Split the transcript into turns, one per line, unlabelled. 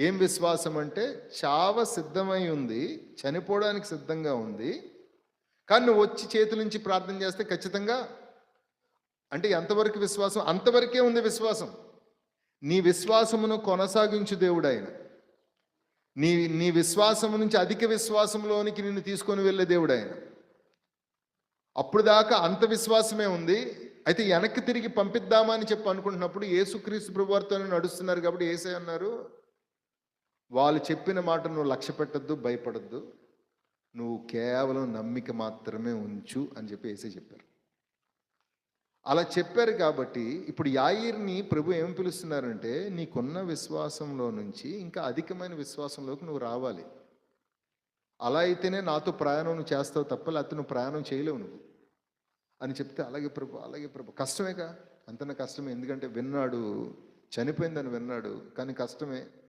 ఏం విశ్వాసం అంటే చావ సిద్ధమై ఉంది, చనిపోవడానికి సిద్ధంగా ఉంది. కానీ నువ్వు వచ్చి చేతులుంచి ప్రార్థన చేస్తే ఖచ్చితంగా అంటే ఎంతవరకు విశ్వాసం? అంతవరకే ఉంది విశ్వాసం. నీ విశ్వాసమును కొనసాగించు దేవుడాయన. నీ నీ విశ్వాసము నుంచి అధిక విశ్వాసంలోనికి నిన్ను తీసుకొని వెళ్ళే దేవుడాయన. అప్పుడు దాకా అంత విశ్వాసమే ఉంది. అయితే వెనక్కి తిరిగి పంపిద్దామా అని చెప్పి అనుకుంటున్నప్పుడు యేసుక్రీస్తు ప్రభువారితోనే నడుస్తున్నారు కాబట్టి యేసయ్య అన్నారు, వాళ్ళు చెప్పిన మాట నువ్వు లక్ష్య పెట్టద్దు, భయపడద్దు, నువ్వు కేవలం నమ్మిక మాత్రమే ఉంచు అని చెప్పి యేసయ్య చెప్పారు. అలా చెప్పారు కాబట్టి ఇప్పుడు యాయీర్ని ప్రభు ఏం పిలుస్తున్నారంటే నీకున్న విశ్వాసంలో నుంచి ఇంకా అధికమైన విశ్వాసంలోకి నువ్వు రావాలి. అలా అయితేనే నాతో ప్రయాణం నువ్వు చేస్తావు తప్ప, లేకపోతే నువ్వు ప్రయాణం చేయలేవు నువ్వు అని చెప్తే అలాగే ప్రభు కష్టమేగా, అంతనే కష్టమే. ఎందుకంటే విన్నాడు, చనిపోయిందని విన్నాడు, కానీ కష్టమే.